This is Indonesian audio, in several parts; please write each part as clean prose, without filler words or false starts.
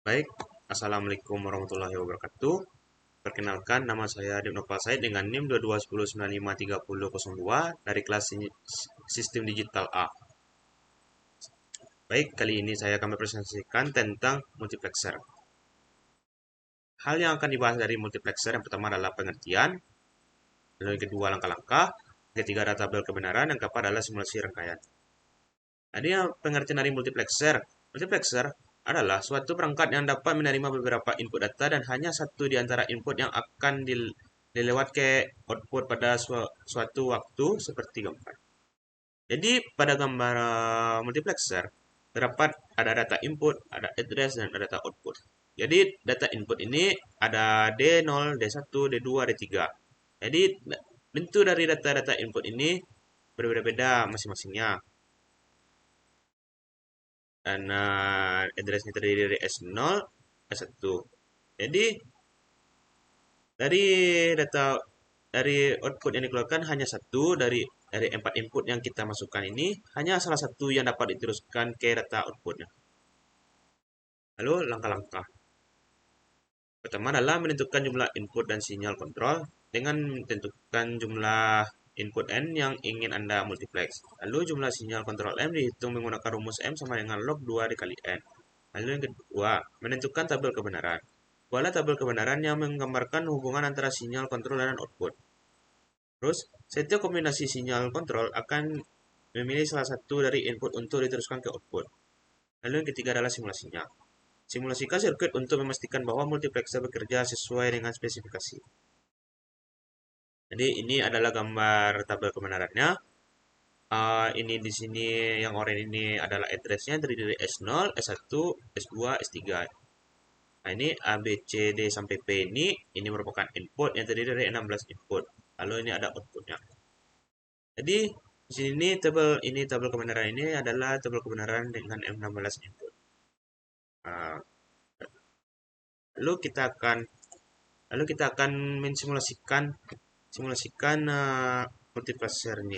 Baik, Assalamualaikum warahmatullahi wabarakatuh. Perkenalkan, nama saya Dibno Said dengan NIM 2210953002 dari kelas Sistem Digital A. Baik, kali ini saya akan mempresentasikan tentang multiplexer. Hal yang akan dibahas dari multiplexer yang pertama adalah pengertian, lalu yang kedua langkah-langkah, yang ketiga adalah tabel kebenaran, yang keempat adalah simulasi rangkaian. Jadi pengertian dari multiplexer. Multiplexer adalah suatu perangkat yang dapat menerima beberapa input data dan hanya satu di antara input yang akan dilewat ke output pada suatu waktu seperti gambar. Jadi pada gambar multiplexer terdapat ada data input, ada address, dan ada data output. Jadi data input ini ada D0, D1, D2, D3. Jadi bentuk dari data-data input ini berbeda-beda masing-masingnya. Dan addressnya terdiri dari S0, S1. Jadi dari data dari output yang dikeluarkan hanya satu dari 4 input yang kita masukkan ini hanya salah satu yang dapat diteruskan ke data outputnya. Lalu langkah-langkah. Pertama adalah menentukan jumlah input dan sinyal kontrol dengan menentukan jumlah input N yang ingin Anda multiplex. Lalu jumlah sinyal kontrol M dihitung menggunakan rumus M sama dengan log 2 dikali N. Lalu yang kedua, menentukan tabel kebenaran. Buatlah tabel kebenaran yang menggambarkan hubungan antara sinyal kontrol dan output. Terus, setiap kombinasi sinyal kontrol akan memilih salah satu dari input untuk diteruskan ke output. Lalu yang ketiga adalah simulasinya. Simulasikan sirkuit untuk memastikan bahwa multiplexer bekerja sesuai dengan spesifikasi. Jadi ini adalah gambar tabel kebenarannya. Ini di sini yang oranye ini adalah addressnya terdiri dari S0, S1, S2, S3. Nah, ini A, B, C, D sampai P ini merupakan input yang terdiri dari 16 input. Lalu ini ada outputnya. Jadi di sini tabel kebenaran ini adalah tabel kebenaran dengan 16 input. Nah, lalu kita akan simulasikan multiplexer ini.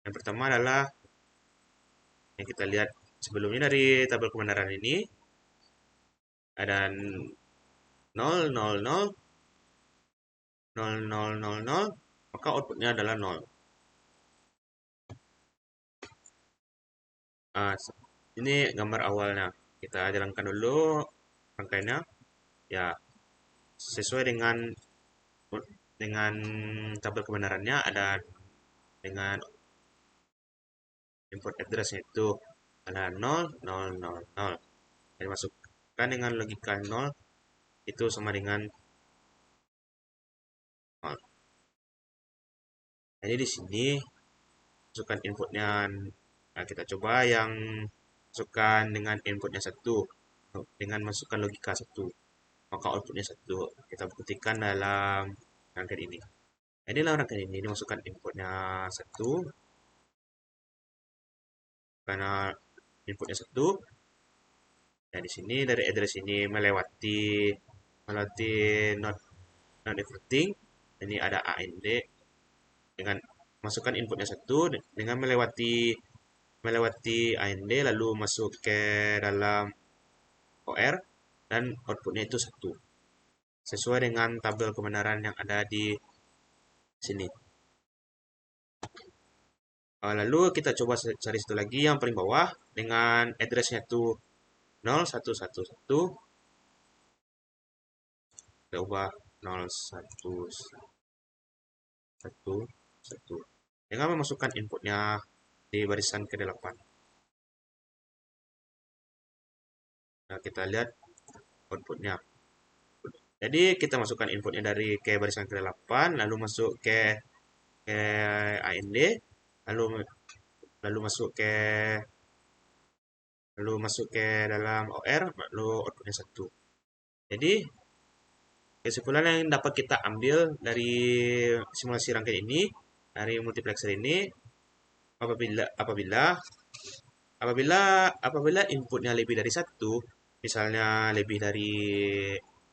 Yang pertama adalah yang kita lihat sebelumnya dari tabel kebenaran ini ada 0, 0, 0, 0, 0, 0, 0, maka outputnya adalah 0. Ini gambar awalnya. Kita jalankan dulu rangkaiannya. Ya, sesuai dengan tabel kebenarannya ada dengan input address itu ada 0, 0, 0, 0. Jadi masukkan dengan logika 0 itu sama dengan 0. Jadi di sini masukkan inputnya. Nah, kita coba yang masukkan dengan inputnya 1 dengan masukkan logika 1. Maka outputnya 1. Kita buktikan dalam rangkaian ini. Jadi dalam rangkaian ini dimasukkan inputnya 1 karena inputnya 1. Nah, di sini dari address ini melewati not diverting. Ini ada AND dengan masukkan inputnya 1 dengan melewati AND lalu masuk ke dalam OR dan outputnya itu 1. Sesuai dengan tabel kebenaran yang ada di sini. Lalu kita coba cari satu lagi yang paling bawah dengan addressnya itu 0111. Kita ubah 0111 dengan memasukkan inputnya di barisan ke-8. Nah, kita lihat outputnya. Jadi kita masukkan inputnya dari ke barisan ke-8 lalu masuk ke AND lalu lalu masuk ke dalam OR lalu outputnya 1. Jadi kesimpulan yang dapat kita ambil dari simulasi rangkaian ini dari multiplexer ini apabila inputnya lebih dari 1, misalnya lebih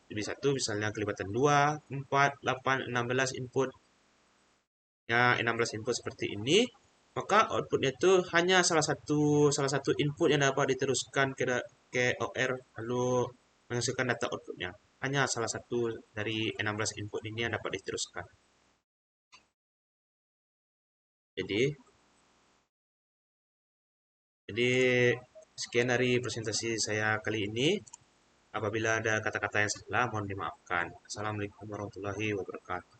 1 misalnya kelibatan 2, 4, 8, 16 input. Ya, 16 input seperti ini, maka outputnya itu hanya salah satu input yang dapat diteruskan pakai OR lalu menghasilkan data outputnya. Hanya salah satu dari 16 input ini yang dapat diteruskan. Jadi, jadi sekian dari presentasi saya kali ini. Apabila ada kata-kata yang salah, mohon dimaafkan. Assalamualaikum warahmatullahi wabarakatuh.